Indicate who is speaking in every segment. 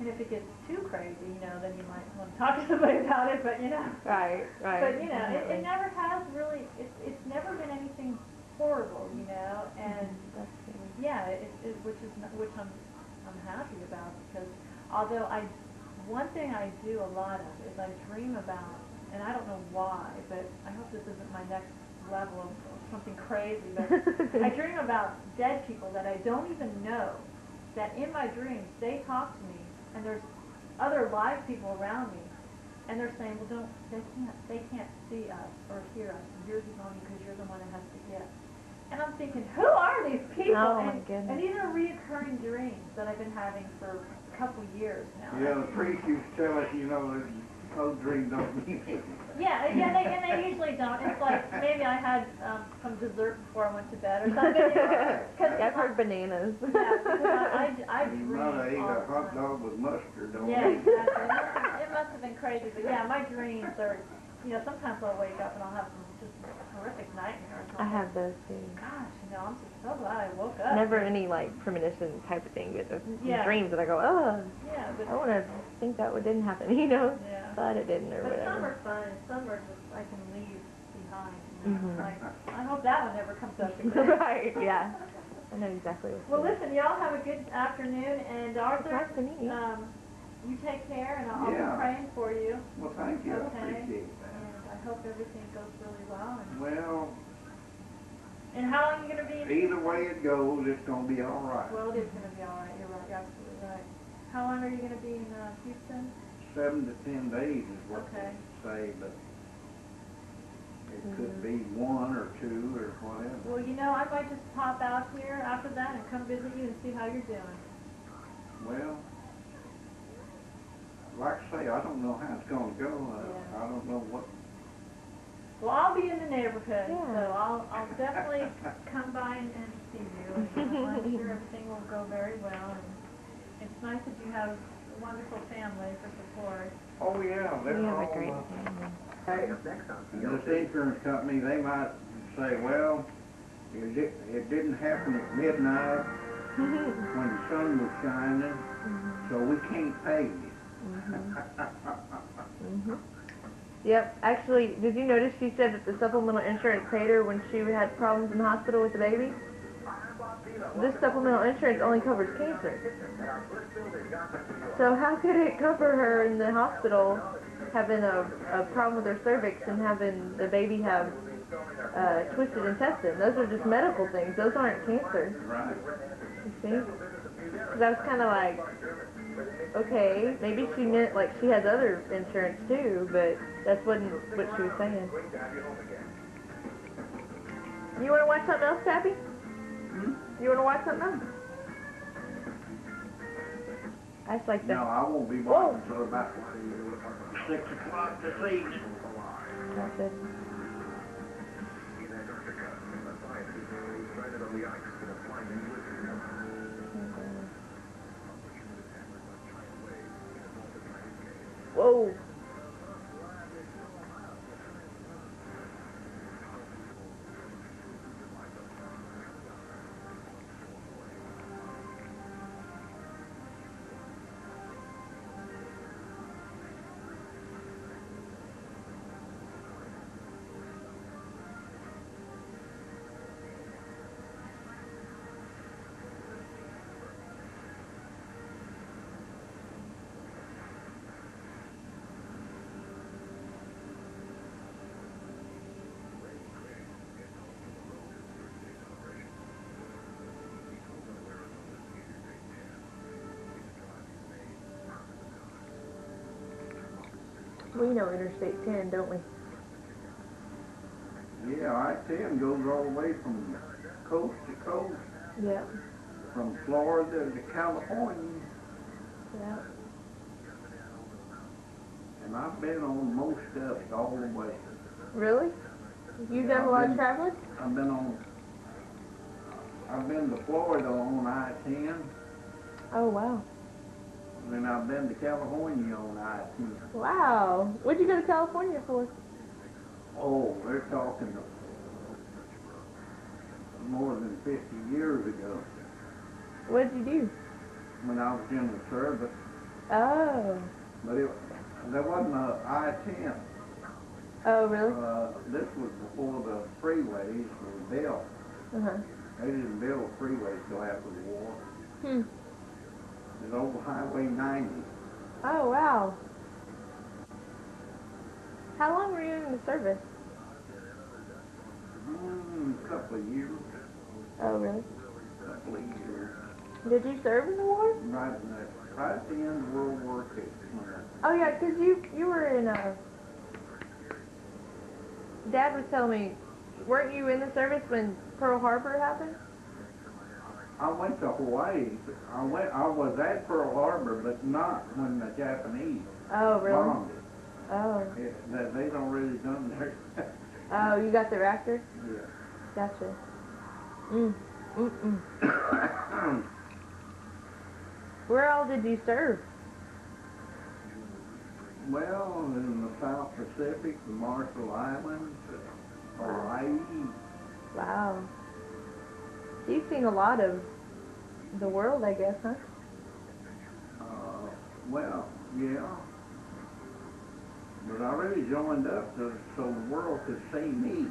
Speaker 1: And if it gets too crazy, you know, then you might want to talk to somebody about it, but you know.
Speaker 2: Right.
Speaker 1: But you know, it never has really, it's never been anything horrible, you know, and yeah, which I'm happy about, because although one thing I do a lot of is I dream about, and I don't know why, but I hope this isn't my next level of something crazy, but I dream about dead people that I don't even know, that in my dreams they talk to me, and there's other live people around me, and they're saying, well, they can't see us or hear us, and yours is on you because you're the one that has the gift. And I'm thinking, who are these people?
Speaker 2: Oh, my goodness.
Speaker 1: And these are reoccurring dreams that I've been having for a couple years now.
Speaker 3: Yeah, the priest used to tell us, you know, those dreams don't mean anything.
Speaker 1: Yeah, and they usually don't. It's like maybe I had some dessert before I went to bed or something.
Speaker 2: I've heard bananas.
Speaker 1: Yeah, because I dream
Speaker 3: You might have ate
Speaker 1: all
Speaker 3: a
Speaker 1: the
Speaker 3: hot
Speaker 1: time.
Speaker 3: dog with mustard, don't
Speaker 1: Yeah,
Speaker 3: you?
Speaker 1: exactly. It must have been crazy, but yeah, my dreams are, you know, sometimes I'll wake up and I'll have some just horrific nightmares.
Speaker 2: I have those too.
Speaker 1: Gosh, you know, I'm just so glad I woke up.
Speaker 2: Never any like premonition type of thing, but
Speaker 1: Yeah.
Speaker 2: dreams that I go, oh,
Speaker 1: Yeah, but
Speaker 2: I want to think that one didn't happen, you know,
Speaker 1: yeah.
Speaker 2: but it didn't or
Speaker 1: But some
Speaker 2: whatever.
Speaker 1: are fun, and some are just I can leave behind. You know? Like, I hope that one never comes up again.
Speaker 2: Right, yeah. I know exactly what
Speaker 1: Well, listen, y'all have a good afternoon, and Arthur,
Speaker 2: nice to meet you.
Speaker 1: You take care, and I'll
Speaker 3: Yeah.
Speaker 1: be praying for you.
Speaker 3: Well, thank you. I
Speaker 1: Okay.
Speaker 3: appreciate that.
Speaker 1: And I hope everything goes really well.
Speaker 3: Well,
Speaker 1: And how long are you going to be in
Speaker 3: either way it goes, it's going to be all right.
Speaker 1: Well, it is going to be all right. You're right. You're absolutely right. How long are you going to be in Houston?
Speaker 3: 7 to 10 days is what
Speaker 1: Okay.
Speaker 3: they say, but it could be 1 or 2 or whatever.
Speaker 1: Well, you know, I might just pop out here after that and come visit you and see how you're doing.
Speaker 3: Well, like I say, I don't know how it's going to go.
Speaker 1: Yeah.
Speaker 3: I don't know what.
Speaker 1: Well, I'll be in the neighborhood,
Speaker 2: Yeah.
Speaker 1: so I'll definitely come by and see you. And I'm sure everything will go very well. And it's nice that you have a wonderful family for support.
Speaker 3: Oh yeah, they're
Speaker 2: We have
Speaker 3: all.
Speaker 2: a great family.
Speaker 3: And this insurance company, they might say, well, it didn't happen at midnight when the sun was shining, so we can't pay you.
Speaker 2: Yep, actually, did you notice she said that the supplemental insurance paid her when she had problems in the hospital with the baby? This supplemental insurance only covers cancer. So how could it cover her in the hospital having a problem with her cervix and having the baby have twisted intestine? Those are just medical things. Those aren't cancer.
Speaker 3: Right.
Speaker 2: You see? Because I was kind of like, okay, maybe she meant like she has other insurance too, but that wasn't what she was saying. You want to watch something else, Pappy? You want to watch something else? I just like that.
Speaker 3: No, I won't be watching until about 6 o'clock this evening.
Speaker 2: That's it. Whoa. We know Interstate 10, don't we?
Speaker 3: Yeah, I-10 goes all the way from coast to coast,
Speaker 2: Yeah.
Speaker 3: from Florida to California,
Speaker 2: Yeah.
Speaker 3: and I've been on most of it all the way.
Speaker 2: Really? You've done a lot of traveling?
Speaker 3: I've been to Florida on I-10,
Speaker 2: Oh, wow.
Speaker 3: and I've been to California on I-10.
Speaker 2: Wow. What'd you go to California for?
Speaker 3: Oh, they're talking more than 50 years ago
Speaker 2: What'd you do?
Speaker 3: when I was in the service.
Speaker 2: Oh.
Speaker 3: But there wasn't a I-10.
Speaker 2: Oh, really?
Speaker 3: This was before the freeways were built.
Speaker 2: Uh-huh.
Speaker 3: They didn't build freeways till after the war.
Speaker 2: Hmm.
Speaker 3: It's over Highway 90.
Speaker 2: Oh, wow. How long were you in the service?
Speaker 3: A couple of years.
Speaker 2: Oh, really?
Speaker 3: Couple of years.
Speaker 2: Did you serve in the war?
Speaker 3: Right at the end of World War II.
Speaker 2: Oh, yeah, 'cause you were in, Dad was telling me, weren't you in the service when Pearl Harbor happened?
Speaker 3: I went to Hawaii. I was at Pearl Harbor, but not when the Japanese
Speaker 2: Oh, really?
Speaker 3: bombed it.
Speaker 2: Oh.
Speaker 3: They don't really done there.
Speaker 2: Oh, you got the reactor?
Speaker 3: Yeah.
Speaker 2: Gotcha. Mm-mm. Where all did you serve?
Speaker 3: Well, in the South Pacific, the Marshall Islands, Hawaii.
Speaker 2: Wow. So you've seen a lot of the world, I guess, huh?
Speaker 3: Well, yeah. But I really joined up so the world could see me.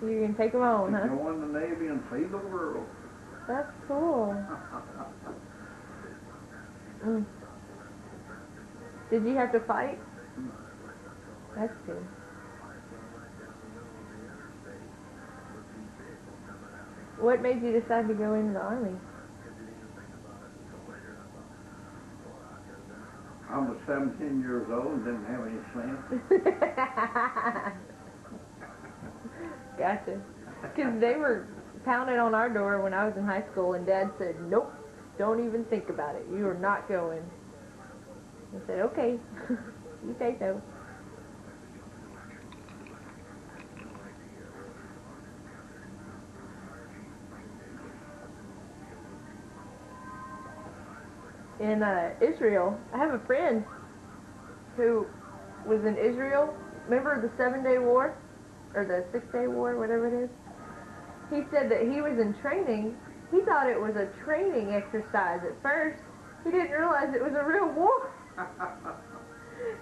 Speaker 2: You can take them on, huh?
Speaker 3: Join the Navy and see the world.
Speaker 2: That's cool. Mm. Did you have to fight? That's good. What made you decide to go into the Army?
Speaker 3: I was 17 years old and didn't have any sense.
Speaker 2: Gotcha. Because they were pounding on our door when I was in high school, and Dad said, nope, don't even think about it. You are not going. I said, okay, you say so. In Israel, I have a friend who was in Israel. Remember the 7-Day War? Or the 6-Day War, whatever it is? He said that he was in training. He thought it was a training exercise at first. He didn't realize it was a real war.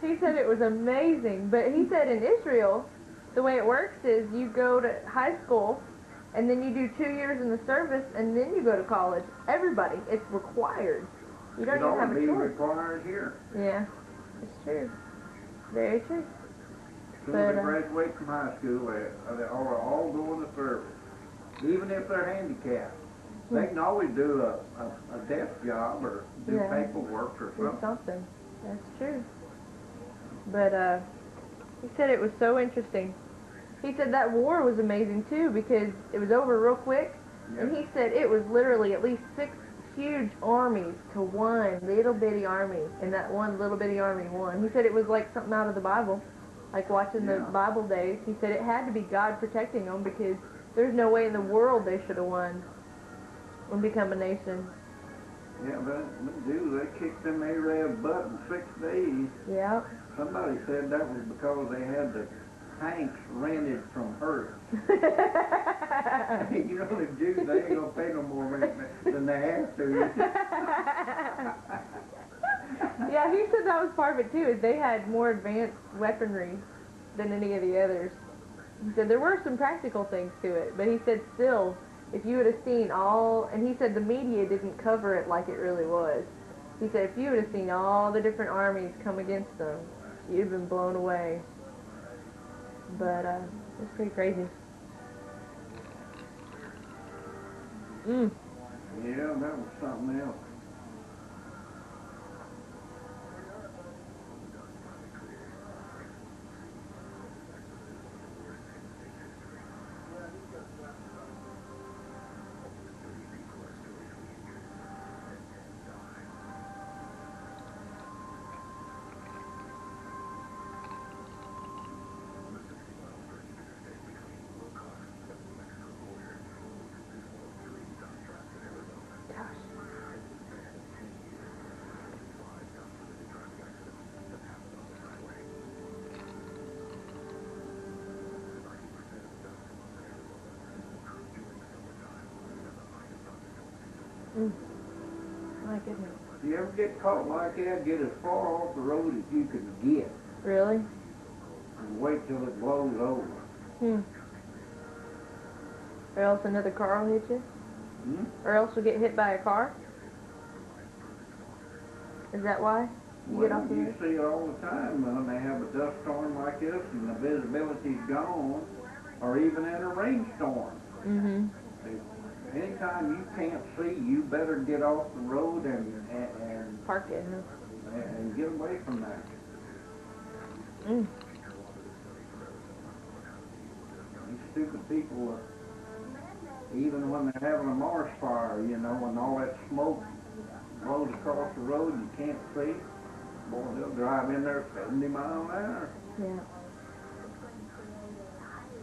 Speaker 2: He said it was amazing. But he said in Israel, the way it works is you go to high school, and then you do 2 years in the service, and then you go to college. Everybody. It's required. You don't even have a choice.
Speaker 3: It ought to be required here.
Speaker 2: Yeah, it's true. Very true.
Speaker 3: As soon as they graduate from high school, they all go in the service. Even if they're handicapped. They can always do a desk job or do paperwork or something.
Speaker 2: Do something. That's true. But he said it was so interesting. He said that war was amazing too because it was over real quick. Yep. And he said it was literally at least 6 huge armies to one little bitty army, and that one little bitty army won. He said it was like something out of the Bible, like watching the Bible days. He said it had to be God protecting them because there's no way in the world they should have won and become a nation.
Speaker 3: Yeah, but dude, they kicked them Arab butt in 6 days.
Speaker 2: Yeah.
Speaker 3: Somebody said that was because they had the tanks rented from her. You know, the Jews, they ain't gonna pay no more rent than they have to.
Speaker 2: Yeah, he said that was part of it too, is they had more advanced weaponry than any of the others. He said there were some practical things to it, but he said still, if you would have seen all, and he said the media didn't cover it like it really was. He said if you would have seen all the different armies come against them, you'd have been blown away. But it's pretty crazy.
Speaker 3: Yeah, that was something else.
Speaker 2: Mm. My goodness.
Speaker 3: If you ever get caught like that, get as far off the road as you can get.
Speaker 2: Really?
Speaker 3: And wait till it blows over.
Speaker 2: Hmm. Or else another car will hit you?
Speaker 3: Hmm?
Speaker 2: Or else you'll get hit by a car? Is that why you get off the
Speaker 3: You
Speaker 2: road?
Speaker 3: see it all the time when they have a dust storm like this and the visibility's gone, or even in a rainstorm.
Speaker 2: Mm-hmm.
Speaker 3: Anytime you can't see, you better get off the road and
Speaker 2: Park it, huh?
Speaker 3: and get away from that.
Speaker 2: Mm.
Speaker 3: These stupid people, even when they're having a marsh fire, you know, when all that smoke blows across the road and you can't see, boy, they'll drive in there 70 miles an hour.
Speaker 2: Yeah.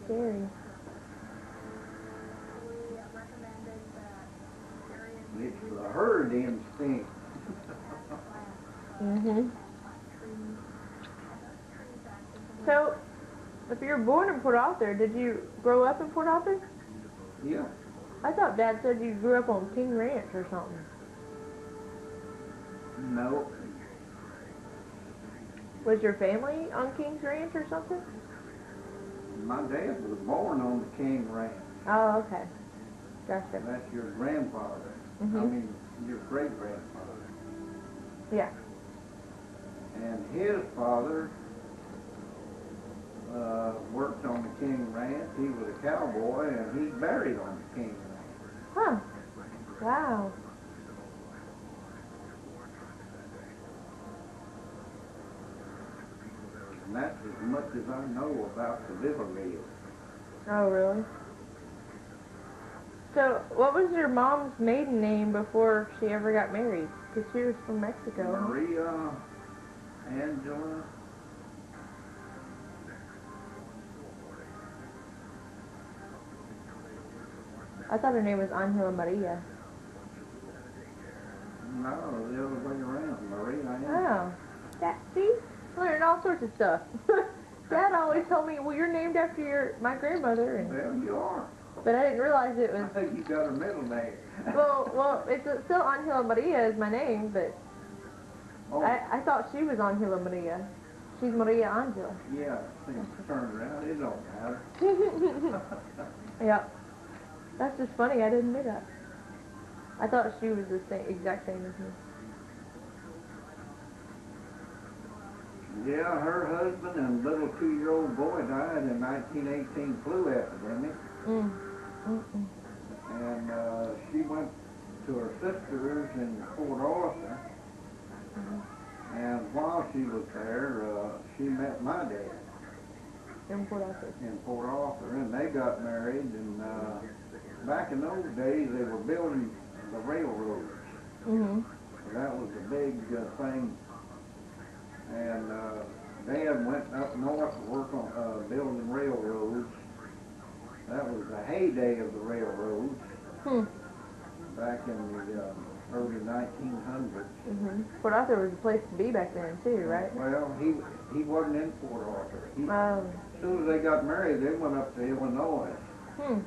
Speaker 2: Scary.
Speaker 3: It's the herd instinct.
Speaker 2: Mm-hmm. So, if you were born in Port Arthur, did you grow up in Port Arthur?
Speaker 3: Yeah.
Speaker 2: I thought Dad said you grew up on King Ranch or something.
Speaker 3: No.
Speaker 2: Was your family on King's Ranch or something?
Speaker 3: My dad was born on the King Ranch.
Speaker 2: Oh, okay. Gotcha.
Speaker 3: That's your grandfather. I
Speaker 2: Mhm.
Speaker 3: mean, your great-grandfather.
Speaker 2: Yeah.
Speaker 3: And his father worked on the King Ranch. He was a cowboy, and he's buried on the King Ranch.
Speaker 2: Huh. Wow.
Speaker 3: And that's as much as I know about the liver meal.
Speaker 2: Oh, really? So, what was your mom's maiden name before she ever got married? Because she was from Mexico. Huh?
Speaker 3: Maria, Angela.
Speaker 2: I thought her name was Angela Maria.
Speaker 3: No, the other way around. Maria, Angela.
Speaker 2: Oh. That, see? Learning all sorts of stuff. Dad always told me, well, you're named after my grandmother. And,
Speaker 3: Well, you are.
Speaker 2: but I didn't realize it was...
Speaker 3: I think you got her middle name.
Speaker 2: Well, it's still Angela Maria is my name, but
Speaker 3: Oh,
Speaker 2: I thought she was Angela Maria. She's Maria Angela.
Speaker 3: yeah, things turned around. It don't matter.
Speaker 2: Yep. That's just funny. I didn't know that. I thought she was the exact same as me.
Speaker 3: Yeah, her husband and little 2-year-old boy died in 1918 flu epidemic.
Speaker 2: Mm. Mm-mm.
Speaker 3: And she went to her sister's in Port Arthur. And while she was there, she met my dad
Speaker 2: In Port Arthur.
Speaker 3: in Port Arthur, and they got married. And back in those days, they were building the railroads.
Speaker 2: Mm-hmm.
Speaker 3: That was the big thing. And Dad went up north to work on building railroads. That was the heyday of the railroads
Speaker 2: Hmm.
Speaker 3: back in the early 1900s.
Speaker 2: Mm-hmm. Port Arthur was a place to be back then too, right?
Speaker 3: Well, he wasn't in Port Arthur.
Speaker 2: Oh.
Speaker 3: As soon as they got married, they went up to Illinois.
Speaker 2: Hmm.